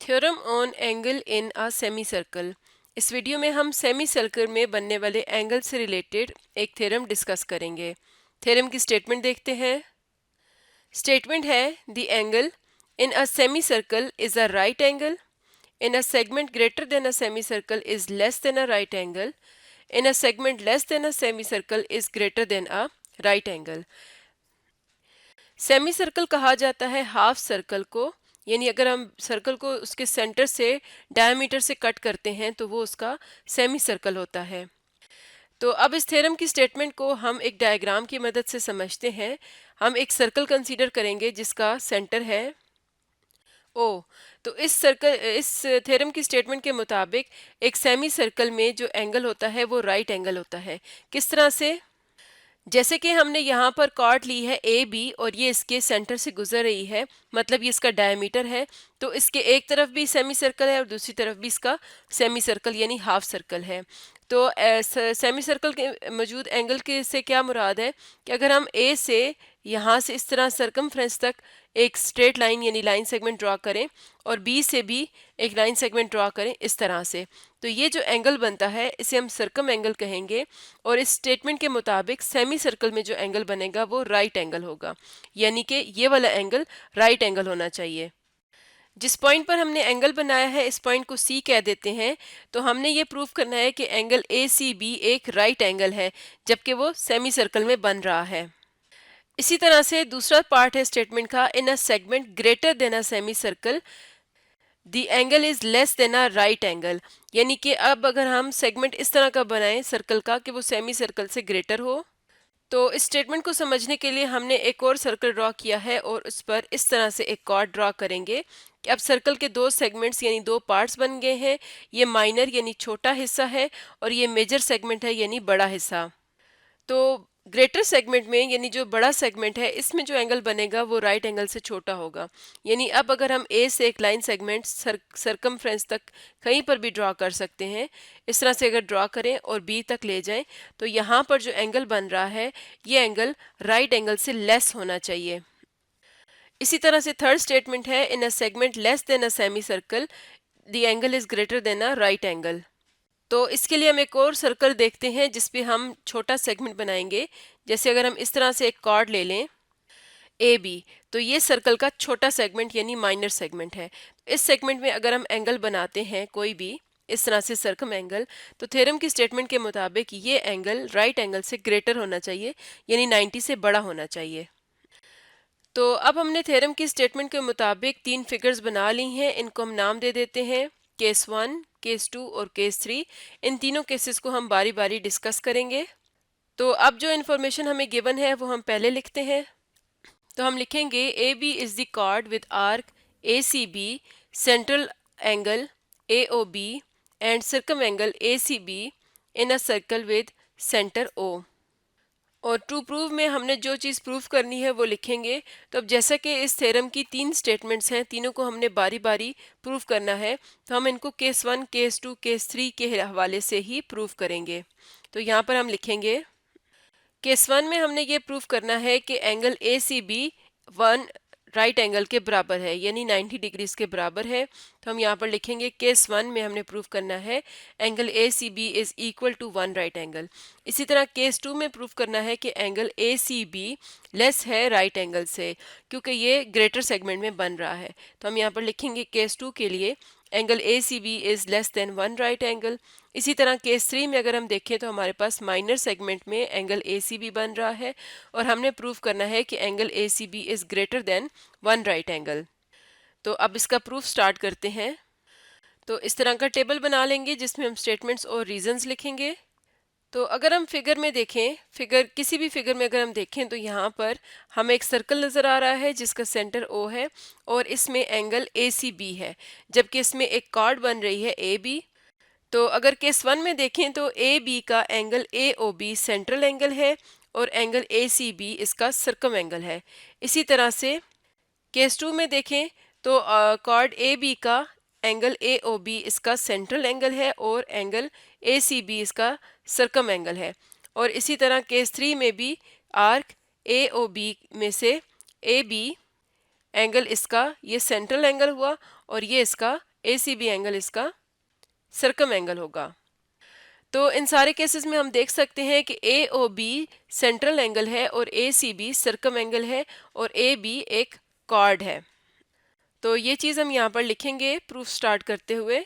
Theorem on angle in a semi circle. इस video में हम सेमी सर्कल में बनने वाले एंगल से रिलेटेड एक थ्योरम डिस्कस करेंगे। थ्योरम की स्टेटमेंट देखते हैं। स्टेटमेंट है the angle in a semi circle is a right angle in a segment greater than a semi circle is less than a right angle in a segment less than a semi circle is greater than a right angle. Semi circle कहा जाता है half circle को, यानी अगर हम circle को उसके centre से डायमीटर से कट करते हैं तो वो उसका सेमी सर्कल होता है। तो अब इस थ्योरम की स्टेटमेंट को हम एक डायग्राम की मदद से समझते हैं। हम एक सर्कल कंसीडर करेंगे जिसका सेंटर है ओ। तो इस थ्योरम की स्टेटमेंट के मुताबिक एक सेमी सर्कल में जो एंगल होता है वो राइट एंगल होता है। किस तरह से? जैसे कि हमने यहाँ पर कॉर्ड ली है ए बी और ये इसके सेंटर से गुजर रही है, मतलब ये इसका डायमीटर है। तो इसके एक तरफ भी सेमी सर्कल है और दूसरी तरफ भी इसका सेमी सर्कल यानी हाफ सर्कल है। तो सेमी सर्कल के मौजूद एंगल के से क्या मुराद है कि अगर हम ए से यहाँ से इस तरह सरकमफ्रेंस तक एक स्ट्रेट लाइन यानी लाइन सेगमेंट ड्रॉ करें और बी से भी एक लाइन सेगमेंट ड्रॉ करें इस तरह से, तो ये जो एंगल बनता है इसे हम सर्कम एंगल कहेंगे। और इस स्टेटमेंट के मुताबिक सेमी सर्कल में जो एंगल बनेगा वो राइट एंगल होगा, यानी कि ये वाला एंगल राइट एंगल होना चाहिए। जिस पॉइंट पर हमने एंगल बनाया है इस पॉइंट को सी कह देते हैं। तो हमने ये प्रूव करना है कि एंगल ए सी बी एक राइट एंगल है जबकि वो सेमी सर्कल में बन रहा है। इसी तरह से दूसरा पार्ट है स्टेटमेंट का, in a segment greater than a semicircle the angle is less than a right angle. यानी कि अब अगर हम सेगमेंट इस तरह का बनाएं सर्कल का कि वो सेमी सर्कल से ग्रेटर हो, तो इस स्टेटमेंट को समझने के लिए हमने एक और सर्कल ड्रॉ किया है और उस पर इस तरह से एक कॉर्ड ड्रॉ करेंगे कि अब सर्कल के दो सेगमेंट्स यानी दो पार्ट्स बन गए हैं। ये माइनर यानी छोटा हिस्सा है और ये मेजर सेगमेंट है यानी बड़ा हिस्सा। तो ग्रेटर सेगमेंट में यानी जो बड़ा सेगमेंट है इसमें जो एंगल बनेगा वो राइट एंगल से छोटा होगा। यानी अब अगर हम ए से एक लाइन सेगमेंट सरकमफ्रेंस तक कहीं पर भी ड्रॉ कर सकते हैं, इस तरह से अगर ड्रॉ करें और बी तक ले जाएं तो यहाँ पर जो एंगल बन रहा है ये एंगल राइट एंगल से लेस होना चाहिए। इसी तरह से थर्ड स्टेटमेंट है, in a segment less than a semicircle the angle is greater than a right angle. तो इसके लिए हम एक और सर्कल देखते हैं जिसपे हम छोटा सेगमेंट बनाएंगे। जैसे अगर हम इस तरह से एक कॉर्ड ले लें ए बी, तो ये सर्कल का छोटा सेगमेंट यानी माइनर सेगमेंट है। इस सेगमेंट में अगर हम एंगल बनाते हैं कोई भी इस तरह से सर्कम एंगल, तो थ्योरम की स्टेटमेंट के मुताबिक ये एंगल राइट एंगल से ग्रेटर होना चाहिए यानी 90 से बड़ा होना चाहिए। तो अब हमने थ्योरम की स्टेटमेंट के मुताबिक तीन फिगर्स बना ली हैं। इनको हम नाम दे देते हैं केस 1, केस 2 और केस 3। इन तीनों केसेस को हम बारी बारी डिस्कस करेंगे। तो अब जो इन्फॉर्मेशन हमें गिवन है वो हम पहले लिखते हैं। तो हम लिखेंगे A B is the chord with arc A C B, central angle A O B and circum angle A C B in a circle with centre O. और टू प्रूव में हमने जो चीज़ प्रूव करनी है वो लिखेंगे। तो अब जैसा कि इस थ्योरम की तीन स्टेटमेंट्स हैं, तीनों को हमने बारी बारी प्रूव करना है, तो हम इनको केस 1, केस 2, केस 3 के हवाले से ही प्रूव करेंगे। तो यहाँ पर हम लिखेंगे केस 1 में हमने ये प्रूव करना है कि angle A C B 1 right angle के बराबर है यानी 90 डिग्रीज के बराबर है। तो हम यहाँ पर लिखेंगे केस 1 में हमने प्रूव करना है angle A C B is equal to 1 right angle. इसी तरह केस 2 में प्रूव करना है कि angle A C B less है राइट एंगल से, क्योंकि ये ग्रेटर सेगमेंट में बन रहा है। तो हम यहाँ पर लिखेंगे केस 2 के लिए angle A C B is less than 1 right angle. इसी तरह केस 3 में अगर हम देखें तो हमारे पास माइनर सेगमेंट में एंगल ए सी बी बन रहा है और हमने प्रूव करना है कि angle A C B is greater than 1 right angle. तो अब इसका प्रूफ स्टार्ट करते हैं। तो इस तरह का टेबल बना लेंगे जिसमें हम स्टेटमेंट्स और रीजंस लिखेंगे। तो अगर हम फिगर में देखें, फिगर किसी भी फिगर में अगर हम देखें तो यहाँ पर हमें एक सर्कल नज़र आ रहा है जिसका सेंटर ओ है और इसमें एंगल ए सी बी है, जबकि इसमें एक कॉर्ड बन रही है ए बी। तो अगर केस 1 में देखें तो ए बी का angle A O B central angle है और एंगल ए सी बी इसका सर्कम एंगल है। इसी तरह से केस 2 में देखें तो कॉर्ड ए बी का एंगल ए ओ बी इसका सेंट्रल एंगल है और एंगल ए सी बी इसका सर्कम एंगल है। और इसी तरह केस 3 में भी आर्क ए ओ बी में से ए बी एंगल इसका ये सेंट्रल एंगल हुआ और ये इसका ACB एंगल इसका सर्कम एंगल होगा। तो इन सारे केसेस में हम देख सकते हैं कि AOB सेंट्रल एंगल है और ACB सर्कम एंगल है और AB एक कॉर्ड है। तो ये चीज़ हम यहाँ पर लिखेंगे प्रूफ स्टार्ट करते हुए।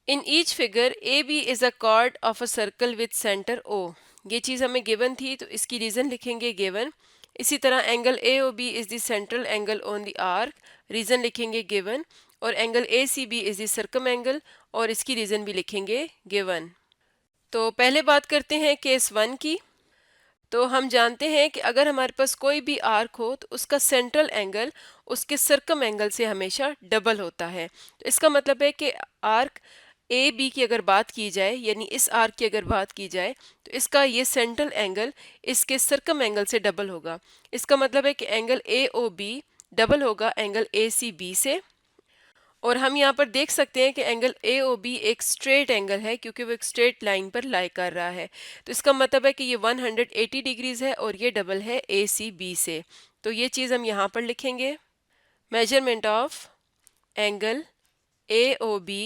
In each figure AB is a cord of a circle with centre O। ये चीज़ हमें गिवन थी तो इसकी रीज़न लिखेंगे गिवन। इसी तरह angle AOB is the central angle on the arc, reason लिखेंगे गिवन। और angle ACB is the circum angle और इसकी रीज़न भी लिखेंगे गिवन। तो पहले बात करते हैं केस 1 की। तो हम जानते हैं कि अगर हमारे पास कोई भी आर्क हो तो उसका सेंट्रल एंगल उसके सर्कम एंगल से हमेशा डबल होता है। तो इसका मतलब है कि आर्क ए बी की अगर बात की जाए, यानी इस आर्क की अगर बात की जाए, तो इसका ये सेंट्रल एंगल इसके सर्कम एंगल से डबल होगा। इसका मतलब है कि angle A O B double होगा एंगल ए सी बी से। और हम यहाँ पर देख सकते हैं कि एंगल AOB एक स्ट्रेट एंगल है क्योंकि वो एक स्ट्रेट लाइन पर लाई कर रहा है। तो इसका मतलब है कि ये 180 डिग्रीज है और ये डबल है ACB से। तो ये चीज़ हम यहाँ पर लिखेंगे। Measurement of angle AOB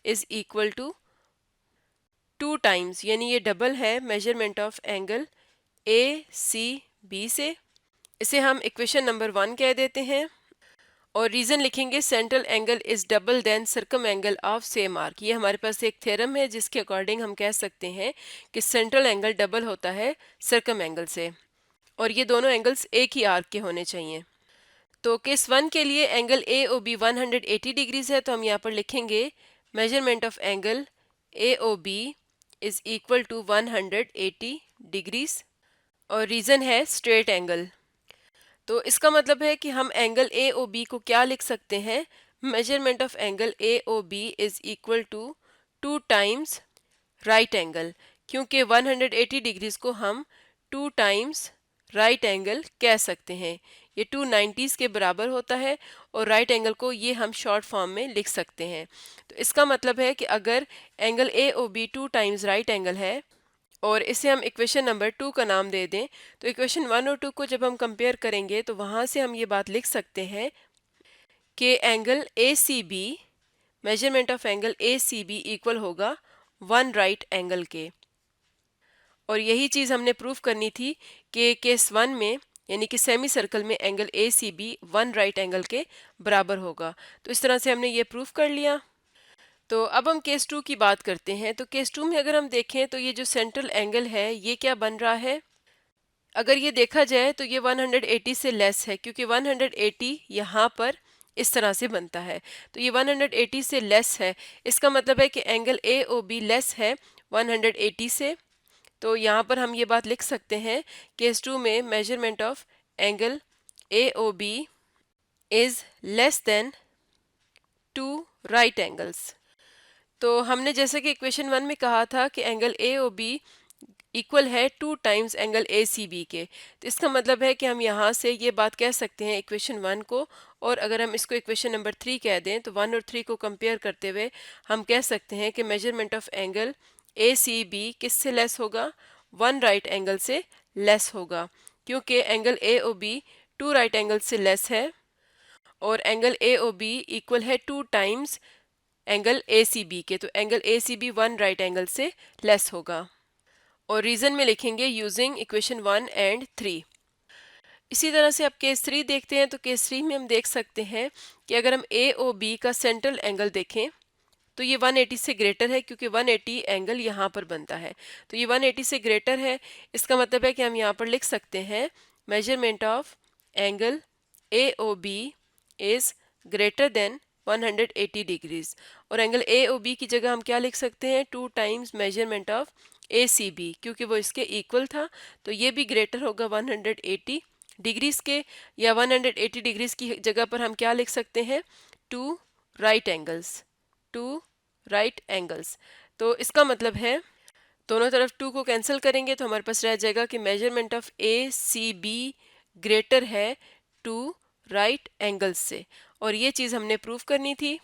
is equal to 2 times, यानी ये डबल है मेजरमेंट ऑफ एंगल ACB से। इसे हम इक्वेशन नंबर 1 कह देते हैं। और रीज़न लिखेंगे central angle is double than circum angle of same arc. ये हमारे पास एक थ्योरम है जिसके अकॉर्डिंग हम कह सकते हैं कि सेंट्रल एंगल डबल होता है सर्कम एंगल से, और ये दोनों एंगल्स एक ही आर्क के होने चाहिए। तो केस 1 के लिए एंगल AOB 180 डिग्रीज है, तो हम यहाँ पर लिखेंगे measurement of angle AOB is equal to 180 degrees और रीज़न है स्ट्रेट एंगल। तो इसका मतलब है कि हम एंगल AOB को क्या लिख सकते हैं, measurement of angle AOB is equal to 2 times right angle, क्योंकि 180 डिग्रीज को हम 2 टाइम्स राइट एंगल कह सकते हैं। ये 290 के बराबर होता है और राइट एंगल को ये हम शॉर्ट फॉर्म में लिख सकते हैं। तो इसका मतलब है कि अगर angle AOB 2 times right angle है और इसे हम इक्वेशन नंबर 2 का नाम दे दें, तो इक्वेशन 1 और 2 को जब हम कंपेयर करेंगे तो वहाँ से हम ये बात लिख सकते हैं कि angle ACB, measurement of angle ACB equal होगा 1 राइट एंगल के। और यही चीज़ हमने प्रूफ करनी थी कि केस 1 में, यानी कि सेमी सर्कल में, एंगल ACB 1 राइट एंगल के बराबर होगा। तो इस तरह से हमने ये प्रूफ कर लिया। तो अब हम केस 2 की बात करते हैं। तो केस 2 में अगर हम देखें तो ये जो सेंट्रल एंगल है ये क्या बन रहा है, अगर ये देखा जाए तो ये 180 से लेस है, क्योंकि 180 यहाँ पर इस तरह से बनता है। तो ये 180 से लेस है, इसका मतलब है कि एंगल AOB लेस है 180 से। तो यहाँ पर हम ये बात लिख सकते हैं केस 2 में measurement of angle AOB is less then 2 right angles. तो हमने जैसे कि इक्वेशन 1 में कहा था कि एंगल AOB इक्वल है 2 टाइम्स एंगल ACB के। तो इसका मतलब है कि हम यहाँ से ये बात कह सकते हैं इक्वेशन 1 को, और अगर हम इसको इक्वेशन नंबर 3 कह दें तो 1 और 3 को कंपेयर करते हुए हम कह सकते हैं कि मेजरमेंट ऑफ एंगल ACB किससे लेस होगा, 1 राइट एंगल से लेस होगा, क्योंकि एंगल AOB 2 राइट एंगल से लेस है और एंगल AOB इक्वल है 2 टाइम्स एंगल ACB के। तो एंगल ACB 1 राइट एंगल से लेस होगा। और रीज़न में लिखेंगे यूजिंग इक्वेशन 1 एंड 3। इसी तरह से अब केस 3 देखते हैं। तो केस 3 में हम देख सकते हैं कि अगर हम AOB का सेंट्रल एंगल देखें तो ये 180 से ग्रेटर है, क्योंकि 180 एंगल यहाँ पर बनता है। तो ये 180 से ग्रेटर है, इसका मतलब है कि हम यहाँ पर लिख सकते हैं measurement of angle AOB is greater then 180 degrees. और एंगल AOB की जगह हम क्या लिख सकते हैं, 2 टाइम्स मेजरमेंट ऑफ ACB, क्योंकि वो इसके इक्वल था। तो ये भी ग्रेटर होगा 180 डिग्रीज के, या 180 डिग्रीज की जगह पर हम क्या लिख सकते हैं, 2 राइट एंगल्स, 2 राइट एंगल्स। तो इसका मतलब है दोनों तरफ 2 को कैंसिल करेंगे तो हमारे पास रह जाएगा कि मेजरमेंट ऑफ ACB ग्रेटर है 2 राइट एंगल्स से। और ये चीज़ हमने प्रूव करनी थी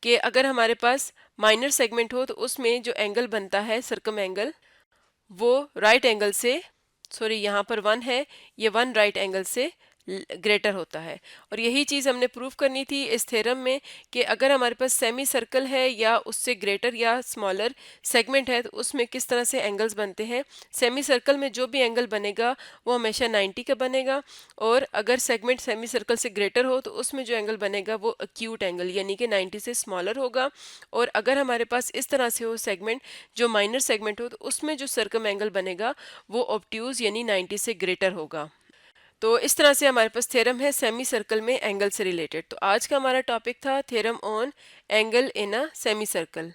कि अगर हमारे पास माइनर सेगमेंट हो तो उसमें जो एंगल बनता है सर्कम एंगल, वो राइट एंगल से, सॉरी यहाँ पर 1 है, ये 1 राइट एंगल से ग्रेटर होता है। और यही चीज़ हमने प्रूव करनी थी इस थ्योरम में कि अगर हमारे पास सेमी सर्कल है या उससे ग्रेटर या स्मॉलर सेगमेंट है तो उसमें किस तरह से एंगल्स बनते हैं। सेमी सर्कल में जो भी एंगल बनेगा वो हमेशा 90 का बनेगा, और अगर सेगमेंट सेमी सर्कल से ग्रेटर हो तो उसमें जो एंगल बनेगा वो एक्यूट एंगल यानी कि 90 से स्मॉलर होगा। और अगर हमारे पास इस तरह से हो सेगमेंट जो माइनर सेगमेंट हो तो उसमें जो सर्कम एंगल बनेगा वो ऑब्ट्यूज यानी 90 से ग्रेटर होगा। तो इस तरह से हमारे पास थ्योरम है सेमी सर्कल में एंगल से रिलेटेड। तो आज का हमारा टॉपिक था theorem on angle in a semi circle.